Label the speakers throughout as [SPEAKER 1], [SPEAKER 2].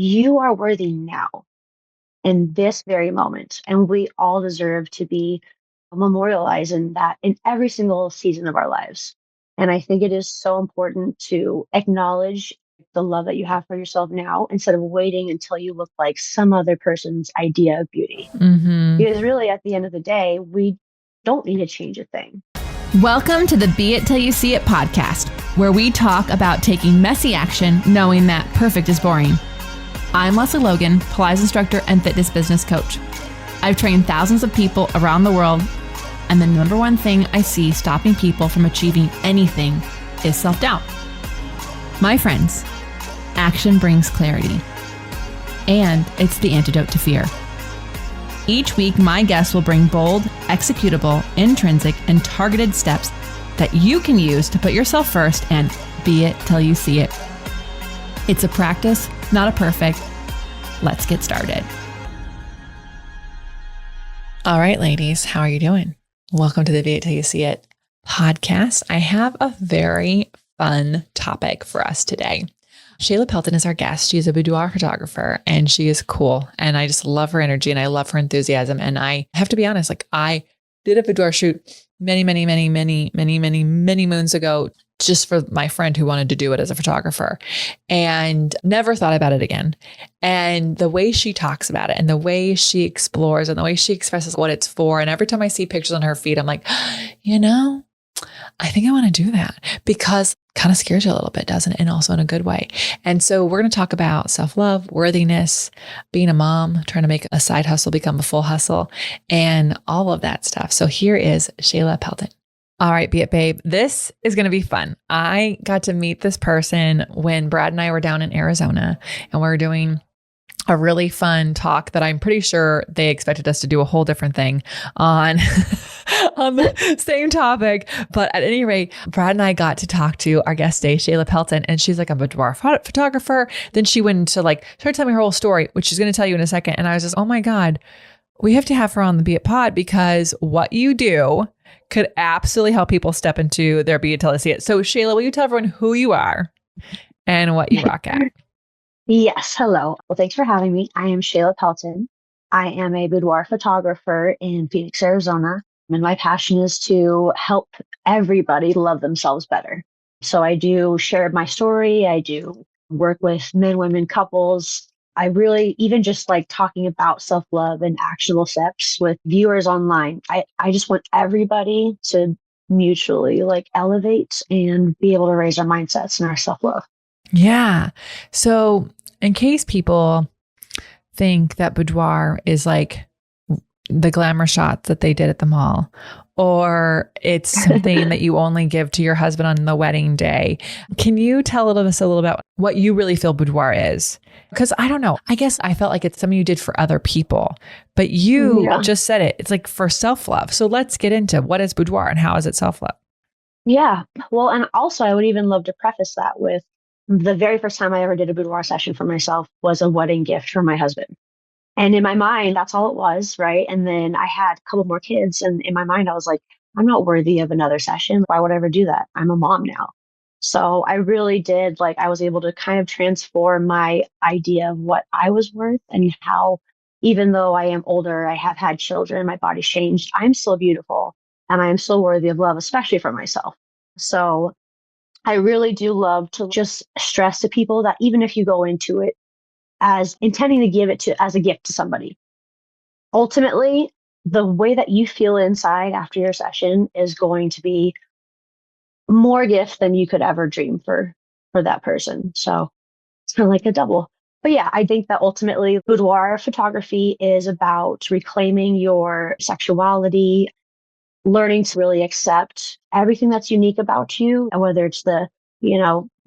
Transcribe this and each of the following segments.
[SPEAKER 1] you are worthy now in this very moment. And we all deserve to be memorialized in that in every single season of our lives. And I think it is so important to acknowledge the love that you have for yourself now instead of waiting until you look like some other person's idea of beauty.
[SPEAKER 2] Mm-hmm.
[SPEAKER 1] Because really, at the end of the day, we don't need to change a thing.
[SPEAKER 2] Welcome to the Be It Till You See It podcast, where we talk about taking messy action, knowing that perfect is boring. I'm Lesley Logan, Pilates instructor and fitness business coach. I've trained thousands of people around the world, and the number one thing I see stopping people from achieving anything is self-doubt. My friends, action brings clarity, and it's the antidote to fear. Each week, my guests will bring bold, executable, intrinsic, and targeted steps that you can use to put yourself first and be it till you see it. It's a practice, not a perfect. Let's get started. All right, ladies, how are you doing? Welcome to the Be It Till You See It podcast. I have a very fun topic for us today. Shayla Pelton is our guest. She's a boudoir photographer and she is cool. And I just love her energy and I love her enthusiasm. And I have to be honest, I did a boudoir shoot many moons ago just for my friend who wanted to do it as a photographer and never thought about it again. And the way she talks about it and the way she explores and the way she expresses what it's for. And every time I see pictures on her feed, I'm like, I think I want to do that because it kind of scares you a little bit, doesn't it? And also in a good way. And so we're going to talk about self-love, worthiness, being a mom, trying to make a side hustle become a full hustle, and all of that stuff. So here is Shayla Pelton. All right, Be It Babe. This is going to be fun. I got to meet this person when Brad and I were down in Arizona and we were doing a really fun talk that I'm pretty sure they expected us to do a whole different thing on, on the same topic. But at any rate, Brad and I got to talk to our guest today, Shayla Pelton, and she's like a boudoir photographer. Then she went into started telling me her whole story, which she's going to tell you in a second. And I was just, oh my God, we have to have her on the Be It Pod because what you do could absolutely help people step into their Be It Till They See It. So Shayla, will you tell everyone who you are and what you rock at?
[SPEAKER 1] Yes. Hello. Well, thanks for having me. I am Shayla Pelton. I am a boudoir photographer in Phoenix, Arizona. And my passion is to help everybody love themselves better. So I do share my story. I do work with men, women, couples. I really even just like talking about self-love and actionable steps with viewers online. I just want everybody to mutually elevate and be able to raise our mindsets and our self-love.
[SPEAKER 2] Yeah. So in case people think that boudoir is like the glamour shots that they did at the mall, or it's something that you only give to your husband on the wedding day, can you tell us a little about what you really feel boudoir is? Because I don't know. I guess I felt like it's something you did for other people, but you just said it. It's like for self-love. So let's get into what is boudoir and how is it self-love?
[SPEAKER 1] Yeah. Well, and also I would even love to preface that with the very first time I ever did a boudoir session for myself was a wedding gift for my husband. And in my mind, that's all it was, right? And then I had a couple more kids. And in my mind, I was like, I'm not worthy of another session. Why would I ever do that? I'm a mom now. So I really did, I was able to kind of transform my idea of what I was worth and how, even though I am older, I have had children, my body's changed, I'm still beautiful and I am still worthy of love, especially for myself. So I really do love to just stress to people that even if you go into it as intending to give it to as a gift to somebody, ultimately, the way that you feel inside after your session is going to be more gift than you could ever dream for that person. So it's kind of like a double. But yeah, I think that ultimately boudoir photography is about reclaiming your sexuality, learning to really accept everything that's unique about you, and whether it's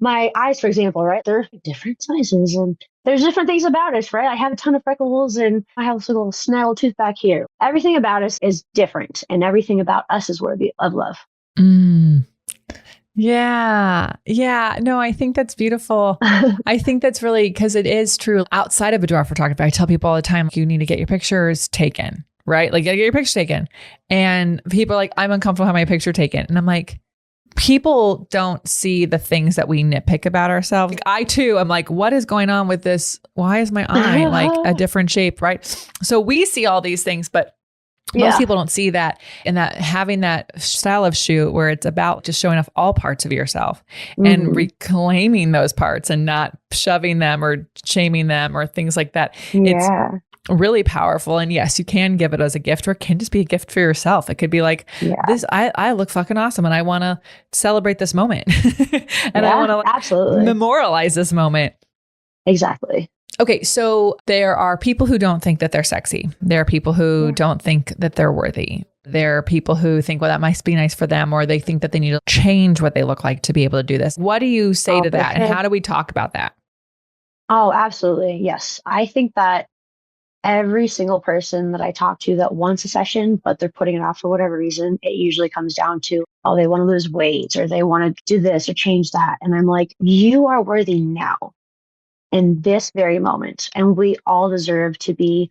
[SPEAKER 1] my eyes, for example, right? They're different sizes and there's different things about us, right? I have a ton of freckles and I have a little snaggle tooth back here. Everything about us is different and everything about us is worthy of love.
[SPEAKER 2] Yeah. Yeah. No, I think that's beautiful. I think that's really, because it is true outside of boudoir photography. I tell people all the time, you need to get your pictures taken, right? You gotta get your picture taken. And people are like, I'm uncomfortable having my picture taken. And I'm like, people don't see the things that we nitpick about ourselves. Like, I too am like, what is going on with this? Why is my eye like a different shape? Right. So we see all these things, but most people don't see that, and that having that style of shoot where it's about just showing off all parts of yourself and reclaiming those parts and not shoving them or shaming them or things like that. It's really powerful. And yes, you can give it as a gift, or it can just be a gift for yourself. It could be like, this, I look fucking awesome and I want to celebrate this moment. And I want to absolutely memorialize this moment.
[SPEAKER 1] Exactly.
[SPEAKER 2] Okay, so there are people who don't think that they're sexy. There are people who don't think that they're worthy. There are people who think, well, that might be nice for them, or they think that they need to change what they look like to be able to do this. What do you say to that? And how do we talk about that?
[SPEAKER 1] Oh, absolutely. Yes. I think that every single person that I talk to that wants a session, but they're putting it off for whatever reason, it usually comes down to, oh, they want to lose weight, or they want to do this or change that. And I'm like, you are worthy now, in this very moment. And we all deserve to be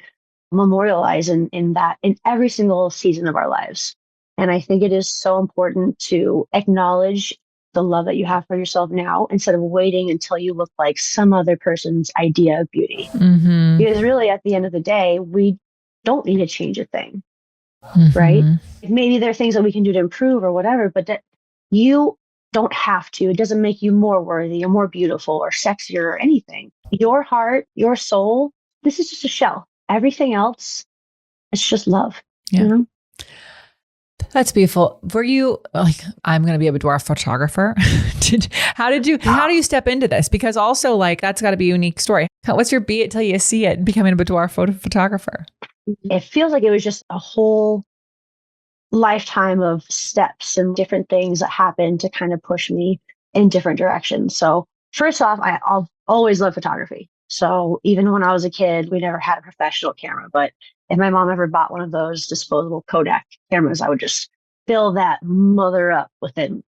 [SPEAKER 1] memorialized in that, in every single season of our lives. And I think it is so important to acknowledge the love that you have for yourself now, instead of waiting until you look like some other person's idea of beauty. Because really, at the end of the day, we don't need to change a thing, right? Maybe there are things that we can do to improve or whatever, but that you don't have to. It doesn't make you more worthy or more beautiful or sexier or anything. Your heart, your soul, this is just a shell. Everything else, it's just love.
[SPEAKER 2] Yeah.
[SPEAKER 1] You know?
[SPEAKER 2] That's beautiful. Were you like, I'm going to be a boudoir photographer? How do you step into this? Because also, like, that's got to be a unique story. What's your be it till you see it, becoming a boudoir photographer?
[SPEAKER 1] It feels like it was just a whole lifetime of steps and different things that happened to kind of push me in different directions. So first off, I'll always loved photography. So even when I was a kid, we never had a professional camera, but if my mom ever bought one of those disposable Kodak cameras, I would just fill that mother up within,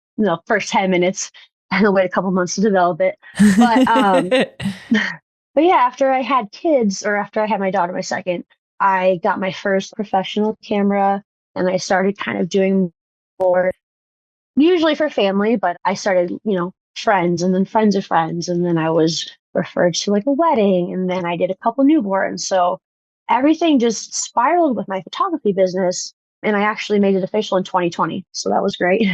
[SPEAKER 1] first 10 minutes, and I'll wait a couple months to develop it. But yeah, after I had kids, or after I had my daughter, my second, I got my first professional camera, and I started kind of doing more, usually for family, but I started, friends, and then friends of friends. And then I was referred to like a wedding, and then I did a couple newborns. So everything just spiraled with my photography business. And I actually made it official in 2020. So that was great.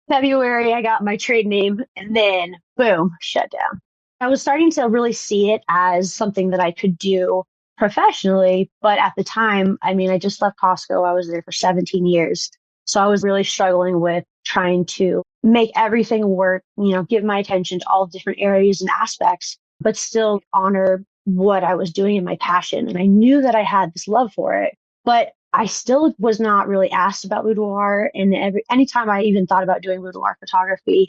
[SPEAKER 1] February, I got my trade name, and then boom, shut down. I was starting to really see it as something that I could do professionally. But at the time, I mean, I just left Costco. I was there for 17 years. So I was really struggling with trying to make everything work, give my attention to all different areas and aspects, but still honor what I was doing in my passion. And I knew that I had this love for it, but I still was not really asked about boudoir. And anytime I even thought about doing boudoir photography,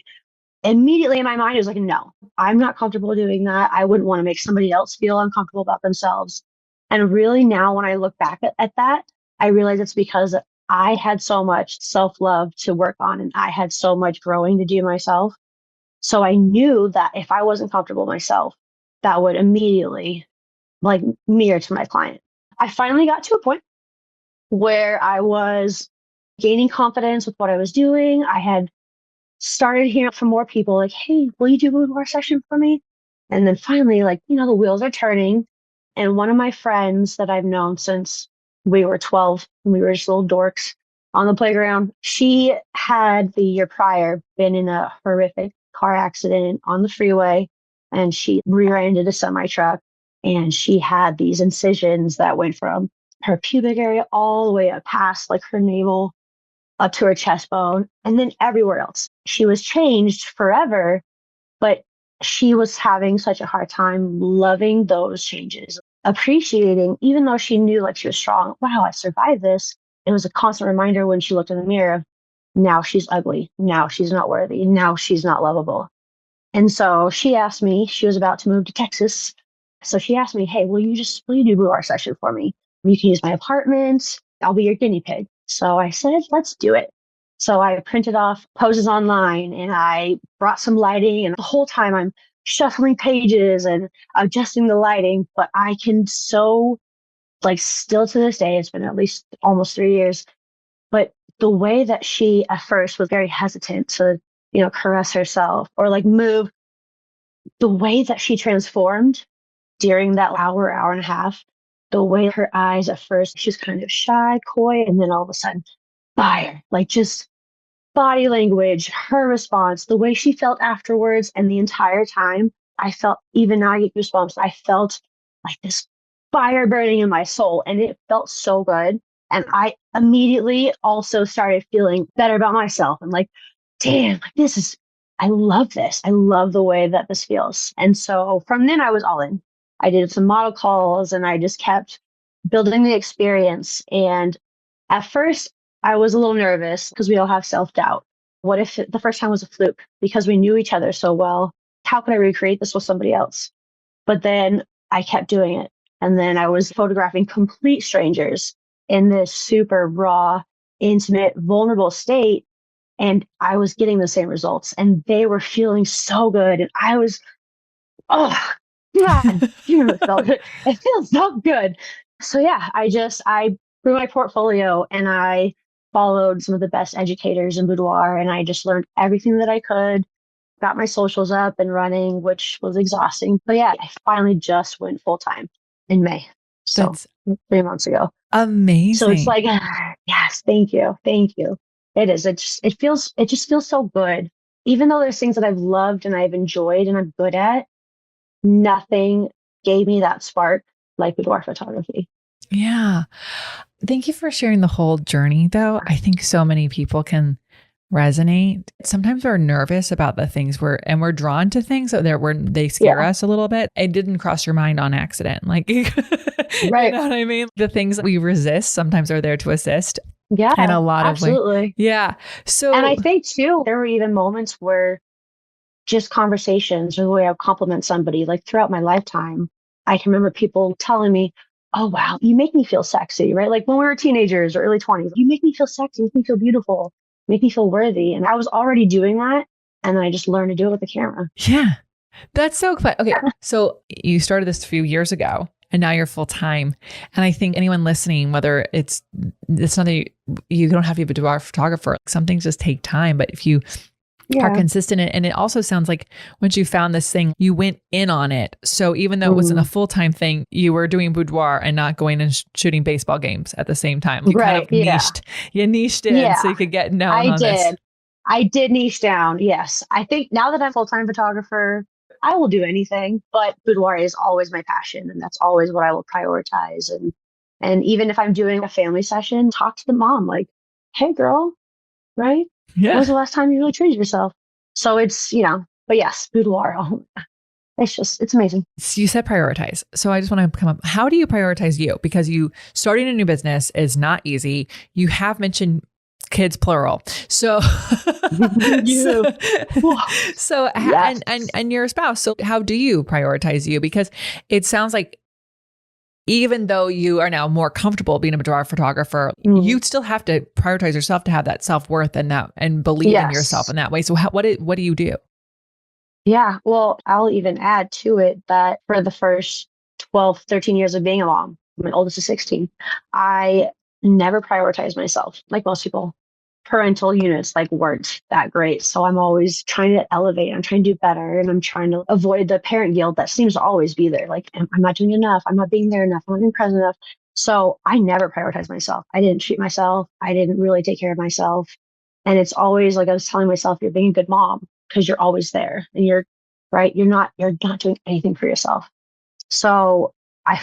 [SPEAKER 1] immediately in my mind, it was like, no, I'm not comfortable doing that. I wouldn't want to make somebody else feel uncomfortable about themselves. And really now, when I look back at that, I realize it's because I had so much self-love to work on, and I had so much growing to do myself. So I knew that if I wasn't comfortable myself, that would immediately like mirror to my client. I finally got to a point where I was gaining confidence with what I was doing. I had started hearing from more people like, hey, will you do a boudoir session for me? And then finally, like, the wheels are turning. And one of my friends that I've known since we were 12, and we were just little dorks on the playground, she had the year prior been in a horrific car accident on the freeway, and she rear-ended a semi truck, and she had these incisions that went from her pubic area all the way up past like her navel, up to her chest bone, and then everywhere else. She was changed forever, but she was having such a hard time loving those changes, appreciating, even though she knew like she was strong. Wow, I survived this. It was a constant reminder when she looked in the mirror, now she's ugly. Now she's not worthy. Now she's not lovable. And so she asked me, she was about to move to Texas. So she asked me, hey, will you do boudoir session for me? You can use my apartment. I'll be your guinea pig. So I said, let's do it. So I printed off poses online, and I brought some lighting, and the whole time I'm shuffling pages and adjusting the lighting. But I can so, like, still to this day, it's been at least almost 3 years, but the way that she at first was very hesitant to, caress herself or like move, the way that she transformed during that hour and a half, the way her eyes at first, she was kind of shy, coy, and then all of a sudden, fire, like just body language, her response, the way she felt afterwards. And the entire time, I felt, even now I get goosebumps, I felt like this fire burning in my soul. And it felt so good. And I immediately also started feeling better about myself and like, damn, like this is, I love this. I love the way that this feels. And so from then I was all in. I did some model calls and I just kept building the experience. And at first, I was a little nervous because we all have self-doubt. What if the first time was a fluke because we knew each other so well? How could I recreate this with somebody else? But then I kept doing it. And then I was photographing complete strangers in this super raw, intimate, vulnerable state. And I was getting the same results. And they were feeling so good. And I was, oh, God, it felt good. It feels so good. So yeah, I grew my portfolio and I followed some of the best educators in Boudoir and I just learned everything that I could, got my socials up and running, which was exhausting. But yeah, I finally just went full time in May. So
[SPEAKER 2] That's
[SPEAKER 1] 3 months ago. So it's
[SPEAKER 2] amazing.
[SPEAKER 1] like, yes, thank you. Thank you. It is. It just feels so good. Even though there's things that I've loved and I've enjoyed and I'm good at, nothing gave me that spark like boudoir photography.
[SPEAKER 2] Yeah. Thank you for sharing the whole journey, though. I think so many people can resonate. Sometimes we're nervous about the things we're drawn to things so they scare
[SPEAKER 1] Yeah.
[SPEAKER 2] us a little bit. It didn't cross your mind on accident. Like, you
[SPEAKER 1] Right.
[SPEAKER 2] know what I mean? The things that we resist sometimes are there to assist in
[SPEAKER 1] Yeah,
[SPEAKER 2] a lot of ways.
[SPEAKER 1] absolutely.
[SPEAKER 2] Yeah.
[SPEAKER 1] And I
[SPEAKER 2] So
[SPEAKER 1] think too, there were even moments where just conversations or the way I would compliment somebody, like throughout my lifetime, I can remember people telling me, "Oh wow, you make me feel sexy," right? Like when we were teenagers or early 20s, you make me feel sexy, you make me feel beautiful, make me feel worthy. And I was already doing that. And then I just learned to do it with the camera.
[SPEAKER 2] yeah, that's so fun. Okay. So you started this a few years ago and now you're full time. And I think anyone listening, whether it's not that you don't have to be a boudoir photographer, some things just take time. But if you are
[SPEAKER 1] Yeah.
[SPEAKER 2] consistent, and it also sounds like once you found this thing, you went in on it. So even though it wasn't a
[SPEAKER 1] Mm.
[SPEAKER 2] full-time thing, you were doing boudoir and not going and shooting baseball games at the same time. You kind
[SPEAKER 1] Right.
[SPEAKER 2] of
[SPEAKER 1] Yeah.
[SPEAKER 2] niched in so
[SPEAKER 1] Yeah.
[SPEAKER 2] you could get known
[SPEAKER 1] I
[SPEAKER 2] on this.
[SPEAKER 1] did. I did niche down. Yes. I think now that I'm full-time photographer, I will do anything, but boudoir is always my passion and that's always what I will prioritize. And even if I'm doing a family session, talk to the mom like, "Hey girl, right? When
[SPEAKER 2] Yeah.
[SPEAKER 1] was the last time you really treated yourself?" So it's, but yes, boudoir. It's amazing.
[SPEAKER 2] So you said prioritize. So I just want to come up. How do you prioritize you? Because starting a new business is not easy. You have mentioned kids plural. So so,
[SPEAKER 1] You. Whew. Yes.
[SPEAKER 2] and your spouse. So how do you prioritize you? Because it sounds like even though you are now more comfortable being a boudoir photographer,
[SPEAKER 1] Mm.
[SPEAKER 2] you still have to prioritize yourself to have that self-worth and believe in yourself
[SPEAKER 1] Yes.
[SPEAKER 2] in that way. So what do you do?
[SPEAKER 1] Yeah, well, I'll even add to it that for the first 12, 13 years of being a mom, my oldest is 16, I never prioritized myself like most people. Parental units like weren't that great. So I'm always trying to elevate, I'm trying to do better, and I'm trying to avoid the parent guilt that seems to always be there. Like, I'm not doing enough, I'm not being there enough, I'm not being present enough. So I never prioritized myself. I didn't treat myself, I didn't really take care of myself. And it's always like I was telling myself, you're being a good mom because you're always there and you're right. You're not doing anything for yourself. So I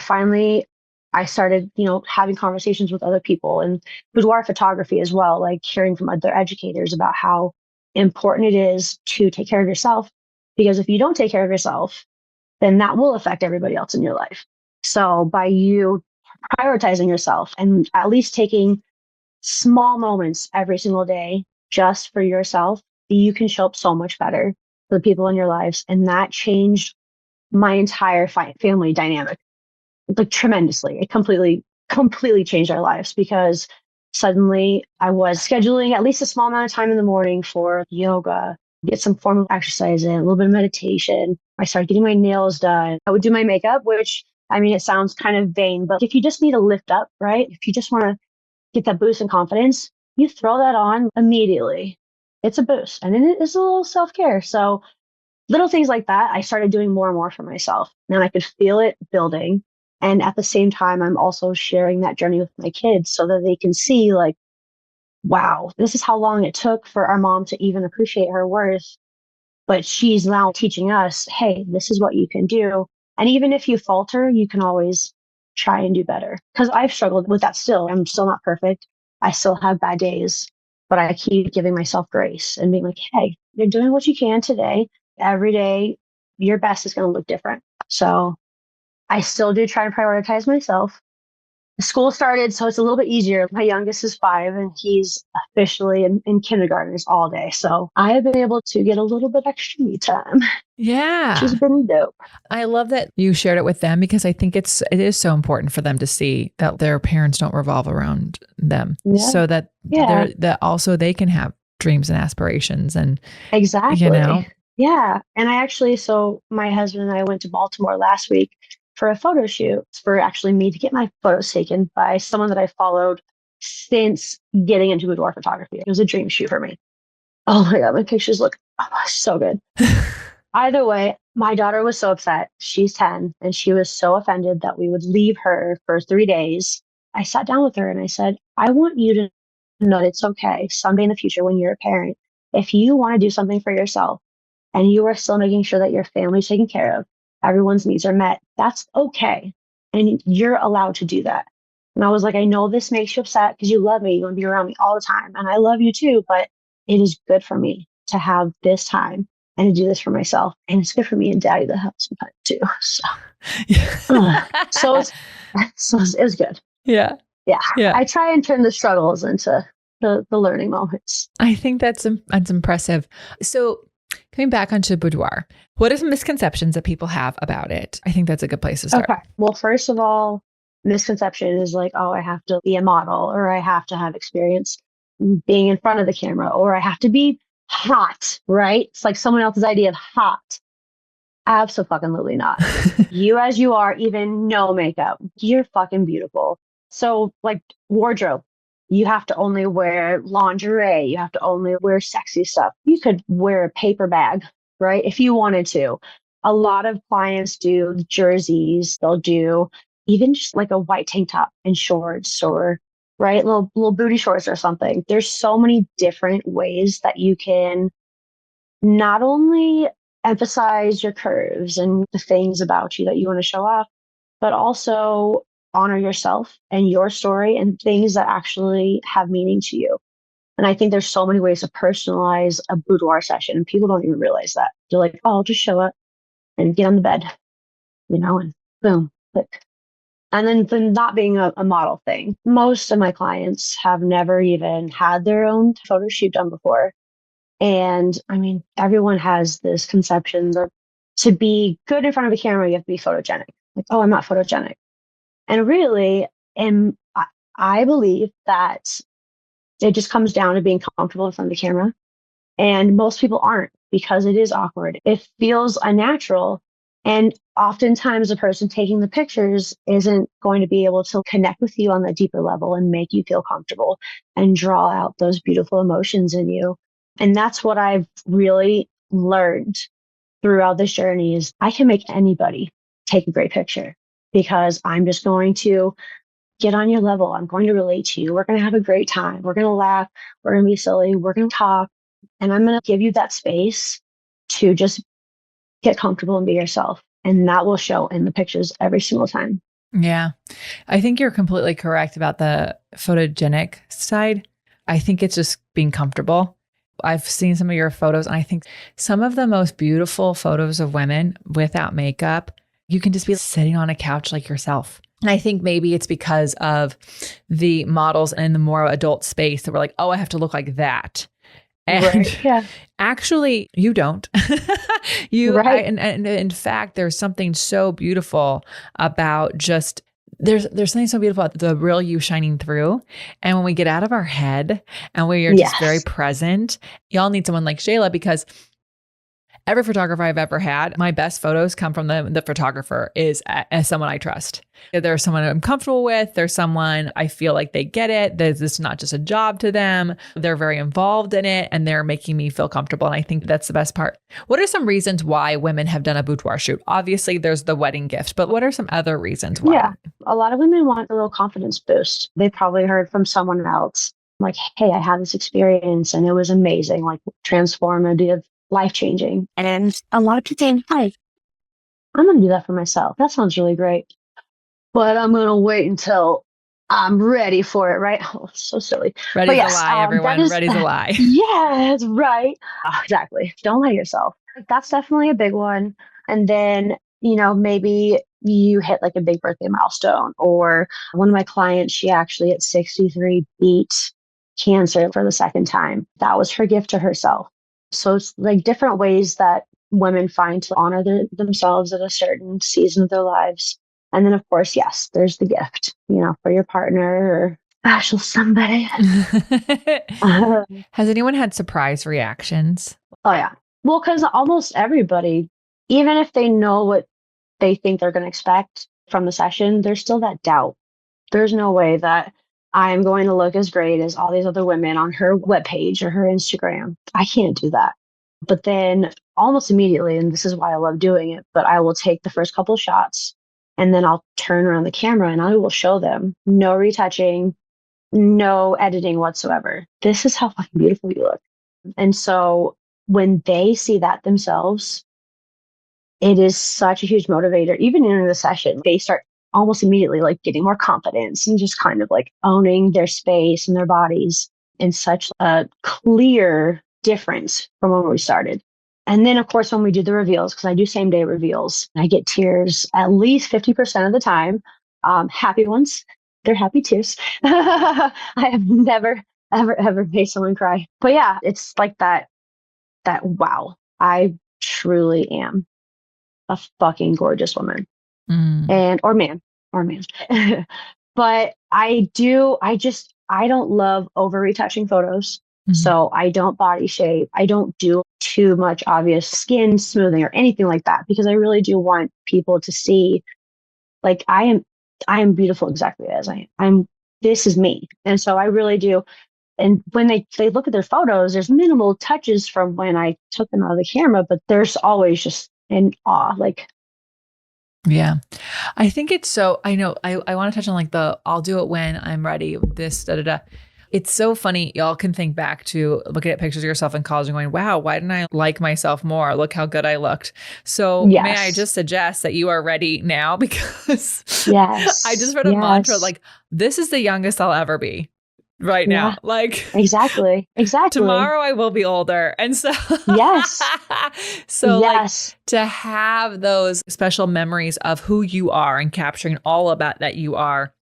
[SPEAKER 1] started, having conversations with other people and boudoir photography as well, like hearing from other educators about how important it is to take care of yourself. Because if you don't take care of yourself, then that will affect everybody else in your life. So by you prioritizing yourself and at least taking small moments every single day just for yourself, you can show up so much better for the people in your lives. And that changed my entire family dynamic like tremendously. It completely changed our lives because suddenly I was scheduling at least a small amount of time in the morning for yoga, get some form of exercise in, a little bit of meditation. I started getting my nails done. I would do my makeup, which I mean, it sounds kind of vain, but if you just need to lift up, right? If you just want to get that boost in confidence, you throw that on immediately. It's a boost and it is a little self-care. So little things like that, I started doing more and more for myself. And I could feel it building. And at the same time, I'm also sharing that journey with my kids so that they can see, like, wow, this is how long it took for our mom to even appreciate her worth. But she's now teaching us, hey, this is what you can do. And even if you falter, you can always try and do better. Because I've struggled with that still. I'm still not perfect. I still have bad days, but I keep giving myself grace and being like, hey, you're doing what you can today. Every day, your best is going to look different. So I still do try and prioritize myself. School started, so it's a little bit easier. My youngest is 5 and he's officially in kindergartners all day. So I have been able to get a little bit extra me time.
[SPEAKER 2] Yeah.
[SPEAKER 1] She's been dope.
[SPEAKER 2] I love that you shared it with them because I think it is so important for them to see that their parents don't revolve around them,
[SPEAKER 1] Yeah.
[SPEAKER 2] so that
[SPEAKER 1] Yeah.
[SPEAKER 2] that also they can have dreams and aspirations and
[SPEAKER 1] Exactly. Yeah. And so my husband and I went to Baltimore last week for a photo shoot for actually me to get my photos taken by someone that I followed since getting into boudoir photography. It was a dream shoot for me. Oh my God, my pictures look so good. Either way, my daughter was so upset. She's 10 and she was so offended that we would leave her for 3 days. I sat down with her and I said, I want you to know that it's okay someday in the future when you're a parent. If you want to do something for yourself and you are still making sure that your family's taken care of, everyone's needs are met, that's okay. And you're allowed to do that. And I was like, I know this makes you upset because you love me. You want to be around me all the time. And I love you too, but it is good for me to have this time and to do this for myself. And it's good for me and daddy to help sometimes too. So it was good.
[SPEAKER 2] Yeah.
[SPEAKER 1] Yeah.
[SPEAKER 2] Yeah.
[SPEAKER 1] I try and turn the struggles into the learning moments.
[SPEAKER 2] I think that's impressive. So coming back onto boudoir, what are some misconceptions that people have about it? I think that's a good place to start.
[SPEAKER 1] Okay. Well, first of all, misconception is like, oh, I have to be a model or I have to have experience being in front of the camera or I have to be hot, right? It's like someone else's idea of hot. Absolutely not. You as you are, even no makeup, you're fucking beautiful. So like wardrobe, you have to only wear lingerie. You have to only wear sexy stuff. You could wear a paper bag, right? If you wanted to. A lot of clients do jerseys. They'll do even just like a white tank top and shorts or right, little booty shorts or something. There's so many different ways that you can not only emphasize your curves and the things about you that you want to show off, but also honor yourself and your story and things that actually have meaning to you. And I think there's so many ways to personalize a boudoir session. And people don't even realize that. They're like, oh, I'll just show up and get on the bed, and boom, click. And then the not being a model thing. Most of my clients have never even had their own photo shoot done before. And I mean, everyone has this conception that to be good in front of a camera, you have to be photogenic. Like, oh, I'm not photogenic. And really, I believe that it just comes down to being comfortable in front of the camera. And most people aren't because it is awkward. It feels unnatural. And oftentimes the person taking the pictures isn't going to be able to connect with you on that deeper level and make you feel comfortable and draw out those beautiful emotions in you. And that's what I've really learned throughout this journey is I can make anybody take a great picture because I'm just going to get on your level. I'm going to relate to you. We're going to have a great time. We're going to laugh. We're going to be silly. We're going to talk. And I'm going to give you that space to just get comfortable and be yourself. And that will show in the pictures every single time.
[SPEAKER 2] Yeah. I think you're completely correct about the photogenic side. I think it's just being comfortable. I've seen some of your photos and I think some of the most beautiful photos of women without makeup, you can just be sitting on a couch like yourself. And I think maybe it's because of the models in the more adult space that were like, oh, I have to look like that. And
[SPEAKER 1] right. Yeah.
[SPEAKER 2] Actually, you don't.
[SPEAKER 1] Right.
[SPEAKER 2] And in fact, there's something so beautiful about just there's something so beautiful about the real you shining through. And when we get out of our head and we are just very present, y'all need someone like Shayla because Every photographer I've ever had, my best photos come from the photographer is as someone I trust. There's someone I'm comfortable with. There's someone I feel like they get it. This is not just a job to them. They're very involved in it and they're making me feel comfortable. And I think that's the best part. What are some reasons why women have done a boudoir shoot? Obviously, there's the wedding gift, but what are some other reasons why?
[SPEAKER 1] Yeah. A lot of women want a little confidence boost. They probably heard from someone else, like, hey, I had this experience and it was amazing, like transformative, life changing. And a lot of people saying, hi, I'm going to do that for myself. That sounds really great. But I'm going to wait until I'm ready for it, right? Oh, so silly.
[SPEAKER 2] Ready's
[SPEAKER 1] But yes,
[SPEAKER 2] a lie, everyone. Ready's a lie.
[SPEAKER 1] Yes, right. Exactly. Don't lie to yourself. That's definitely a big one. And then, maybe you hit like a big birthday milestone, or one of my clients, she actually at 63 beat cancer for the second time. That was her gift to herself. So it's like different ways that women find to honor themselves at a certain season of their lives. And then, of course, yes, there's the gift, for your partner or special somebody.
[SPEAKER 2] Has anyone had surprise reactions?
[SPEAKER 1] Oh, yeah. Well, because almost everybody, even if they know what they think they're going to expect from the session, there's still that doubt. There's no way that I'm going to look as great as all these other women on her webpage or her Instagram. I can't do that. But then almost immediately, and this is why I love doing it, but I will take the first couple of shots and then I'll turn around the camera and I will show them no retouching, no editing whatsoever. This is how fucking beautiful you look. And so when they see that themselves, it is such a huge motivator. Even in the session, they start almost immediately like getting more confidence and just kind of like owning their space and their bodies in such a clear difference from when we started. And then, of course, when we do the reveals, because I do same day reveals, I get tears at least 50% of the time. Happy ones, they're happy tears. I have never, ever, ever made someone cry. But yeah, it's like that wow, I truly am a fucking gorgeous woman or man. But I don't love over retouching photos. So I don't body shape. I don't do too much obvious skin smoothing or anything like that, because I really do want people to see, like, I am beautiful exactly as I am. This is me. And so I really do. And when they look at their photos, there's minimal touches from when I took them out of the camera, but there's always just in awe. Like,
[SPEAKER 2] yeah. I think it's so, I know, I want to touch on like I'll do it when I'm ready, this, da, da, da. It's so funny. Y'all can think back to looking at pictures of yourself in college and going, wow, why didn't I like myself more? Look how good I looked. So may I just suggest that you are ready now? Because I just read a mantra, like, this is the youngest I'll ever be right now. Like,
[SPEAKER 1] exactly.
[SPEAKER 2] Tomorrow I will be older. And so, like, to have those special memories of who you are and capturing all about that you are,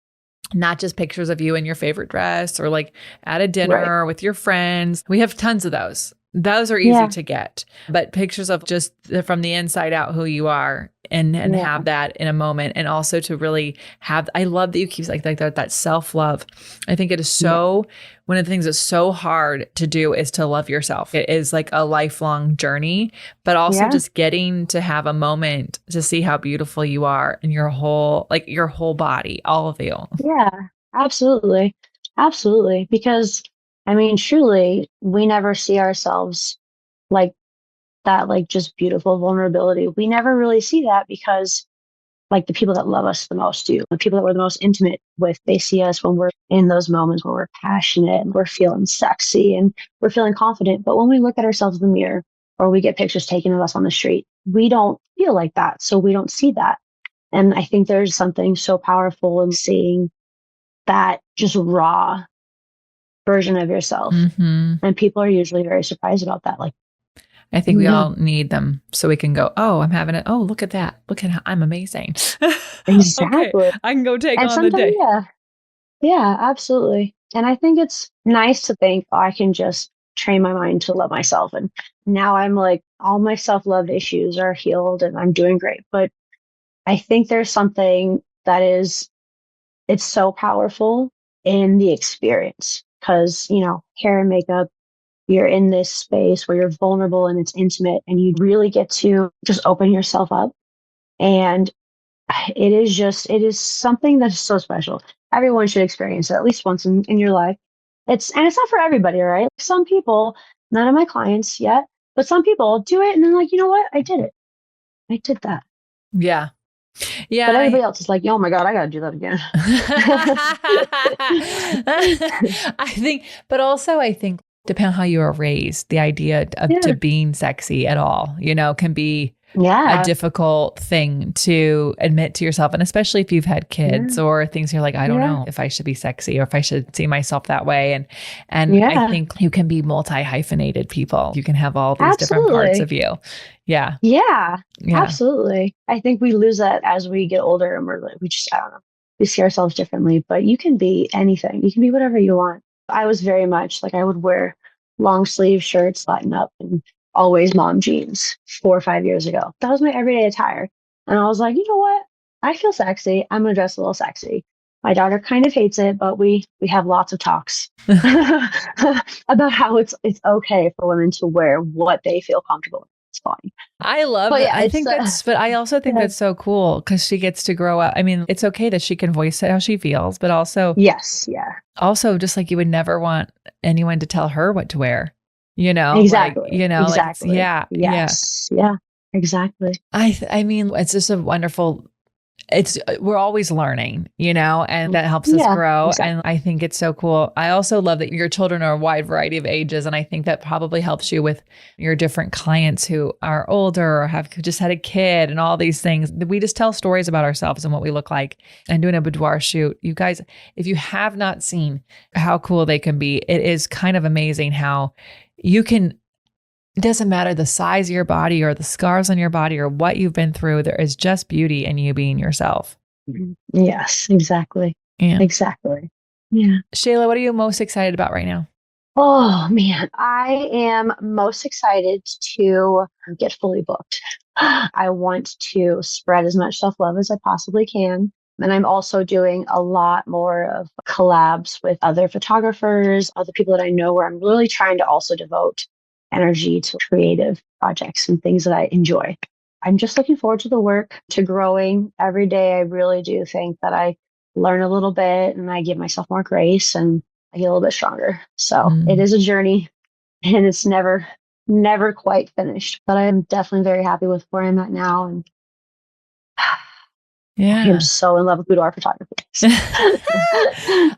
[SPEAKER 2] not just pictures of you in your favorite dress or like at a dinner with your friends. We have tons of those. Those are easy to get, but pictures of just from the inside out who you are and have that in a moment. And also to really have, I love that you keep like that self-love. I think it is so, one of the things that's so hard to do is to love yourself. It is like a lifelong journey, but also just getting to have a moment to see how beautiful you are and your whole body, all of you.
[SPEAKER 1] Yeah, absolutely. Absolutely. Because I mean, truly, we never see ourselves like that, like just beautiful vulnerability. We never really see that because, like, the people that love us the most do. The people that we're the most intimate with, they see us when we're in those moments where we're passionate and we're feeling sexy and we're feeling confident. But when we look at ourselves in the mirror or we get pictures taken of us on the street, we don't feel like that. So we don't see that. And I think there's something so powerful in seeing that just raw version of yourself. And people are usually very surprised about that. Like,
[SPEAKER 2] I think we all need them so we can go, oh, I'm having it. Oh, look at that. Look at how I'm amazing.
[SPEAKER 1] Exactly.
[SPEAKER 2] Okay, I can go take on the day.
[SPEAKER 1] Yeah, absolutely. And I think it's nice to think, I can just train my mind to love myself. And now I'm like, all my self-love issues are healed and I'm doing great. But I think there's something that it's so powerful in the experience because, hair and makeup, you're in this space where you're vulnerable and it's intimate and you really get to just open yourself up. And it is something that is so special. Everyone should experience it at least once in your life. And it's not for everybody, right? Some people, none of my clients yet, but some people do it and they're like, you know what? I did it. I did that.
[SPEAKER 2] Yeah. Yeah.
[SPEAKER 1] But everybody else is like, oh my God, I got to do that again.
[SPEAKER 2] I think, but also I think depending on how you were raised, the idea of
[SPEAKER 1] Yeah.
[SPEAKER 2] to being sexy at all, can be
[SPEAKER 1] Yeah.
[SPEAKER 2] a difficult thing to admit to yourself. And especially if you've had kids or things you're like, I don't know if I should be sexy or if I should see myself that way. And I think you can be multi-hyphenated people. You can have all these different parts of you. Yeah.
[SPEAKER 1] Yeah. Absolutely. I think we lose that as we get older and we're like, I don't know, we see ourselves differently, but you can be anything. You can be whatever you want. I was very much like, I would wear long sleeve shirts, button up, and always mom jeans 4 or 5 years ago. That was my everyday attire. And I was like, you know what? I feel sexy. I'm going to dress a little sexy. My daughter kind of hates it, but we have lots of talks about how it's okay for women to wear what they feel comfortable with. It's fine.
[SPEAKER 2] I love it. I think but I also think that's so cool because she gets to grow up. I mean, it's okay that she can voice how she feels, but also,
[SPEAKER 1] yes. Yeah.
[SPEAKER 2] Also, just like you would never want anyone to tell her what to wear,
[SPEAKER 1] Exactly.
[SPEAKER 2] Exactly.
[SPEAKER 1] Yes. Yeah, exactly.
[SPEAKER 2] I mean, it's just a wonderful, we're always learning, and that helps us grow. Exactly. And I think it's so cool. I also love that your children are a wide variety of ages. And I think that probably helps you with your different clients who are older or have just had a kid and all these things. We just tell stories about ourselves and what we look like. And doing a boudoir shoot, you guys, if you have not seen how cool they can be, it is kind of amazing how you can. It doesn't matter the size of your body or the scars on your body or what you've been through. There is just beauty in you being yourself.
[SPEAKER 1] Yes, exactly.
[SPEAKER 2] Yeah.
[SPEAKER 1] Exactly. Yeah.
[SPEAKER 2] Shayla, what are you most excited about right now?
[SPEAKER 1] Oh, man. I am most excited to get fully booked. I want to spread as much self-love as I possibly can. And I'm also doing a lot more of collabs with other photographers, other people that I know, where I'm really trying to also devote energy to creative projects and things that I enjoy. I'm just looking forward to the work, to growing every day. I really do think that I learn a little bit and I give myself more grace and I get a little bit stronger. So it is a journey and it's never quite finished, but I am definitely very happy with where I'm at now. And I am so in love with boudoir photography.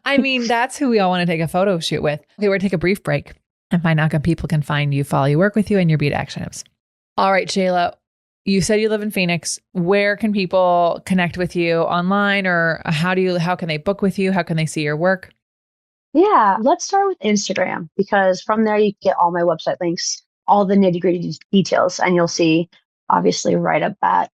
[SPEAKER 2] I mean, that's who we all want to take a photo shoot with. Okay, we're going to take a brief break and find out how people can find you, follow you, work with you, and your beit action items. All right, Shayla, you said you live in Phoenix. Where can people connect with you online, or how can they book with you? How can they see your work?
[SPEAKER 1] Yeah, let's start with Instagram, because from there you get all my website links, all the nitty-gritty details, and you'll see obviously right up that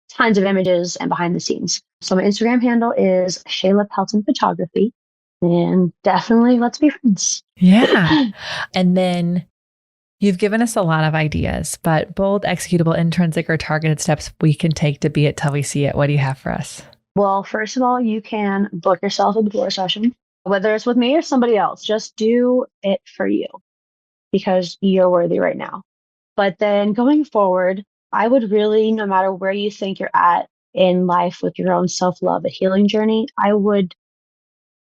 [SPEAKER 1] tons of images and behind the scenes. So my Instagram handle is Shayla Pelton Photography. And definitely let's be friends.
[SPEAKER 2] Yeah. And then you've given us a lot of ideas, but bold, executable, intrinsic, or targeted steps we can take to be it till we see it. What do you have for us?
[SPEAKER 1] Well, first of all, you can book yourself a boudoir session, whether it's with me or somebody else. Just do it for you because you're worthy right now. But then going forward, I would really, no matter where you think you're at in life with your own self-love, a healing journey, I would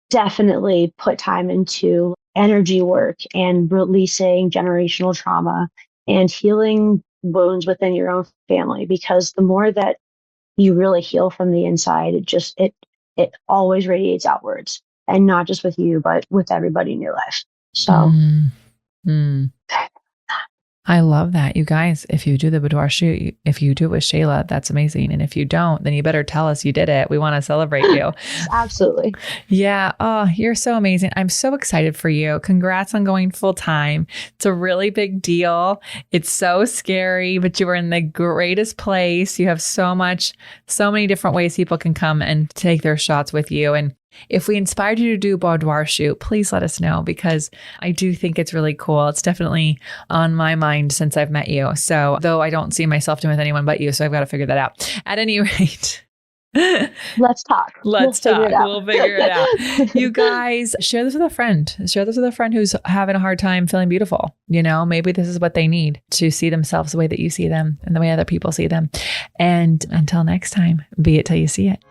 [SPEAKER 1] definitely put time into energy work and releasing generational trauma and healing wounds within your own family, because the more that you really heal from the inside, it always radiates outwards, and not just with you, but with everybody in your life. So
[SPEAKER 2] I love that. You guys, if you do the boudoir shoot, if you do it with Shayla, that's amazing. And if you don't, then you better tell us you did it. We want to celebrate you.
[SPEAKER 1] Absolutely.
[SPEAKER 2] Yeah. Oh, you're so amazing. I'm so excited for you. Congrats on going full time. It's a really big deal. It's so scary, but you are in the greatest place. You have so many different ways people can come and take their shots with you. And if we inspired you to do a boudoir shoot, please let us know, because I do think it's really cool. It's definitely on my mind since I've met you. So though I don't see myself doing with anyone but you, so I've got to figure that out. At any rate,
[SPEAKER 1] Let's talk. We'll
[SPEAKER 2] Let's
[SPEAKER 1] figure
[SPEAKER 2] talk.
[SPEAKER 1] it out.
[SPEAKER 2] We'll figure it out. You guys, share this with a friend. Share this with a friend who's having a hard time feeling beautiful. Maybe this is what they need to see themselves the way that you see them and the way other people see them. And until next time, be it till you see it.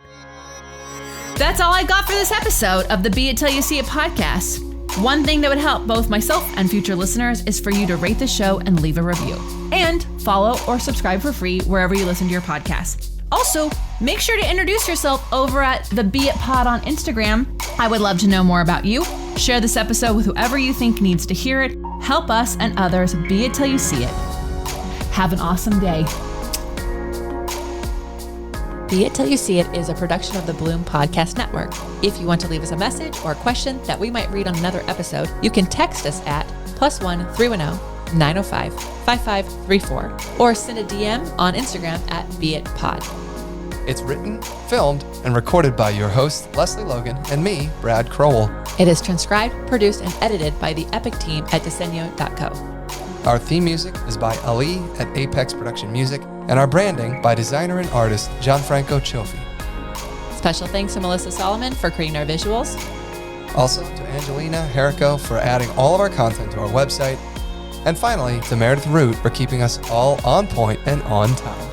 [SPEAKER 3] That's all I got for this episode of the Be It Till You See It podcast. One thing that would help both myself and future listeners is for you to rate the show and leave a review. And follow or subscribe for free wherever you listen to your podcast. Also, make sure to introduce yourself over at the Be It Pod on Instagram. I would love to know more about you. Share this episode with whoever you think needs to hear it. Help us and others be it till you see it. Have an awesome day.
[SPEAKER 2] Be It Till You See It is a production of the Bloom Podcast Network. If you want to leave us a message or a question that we might read on another episode, you can text us at +1 310 905 5534 or send a DM on Instagram at BeItPod.
[SPEAKER 4] It's written, filmed, and recorded by your host, Lesley Logan, and me, Brad Crowell.
[SPEAKER 2] It is transcribed, produced, and edited by the Epic team at Diseño.co.
[SPEAKER 4] Our theme music is by Ali at Apex Production Music, and our branding by designer and artist Gianfranco Cioffi.
[SPEAKER 2] Special thanks to Melissa Solomon for creating our visuals.
[SPEAKER 4] Also to Angelina Herrico for adding all of our content to our website. And finally, to Meredith Root for keeping us all on point and on time.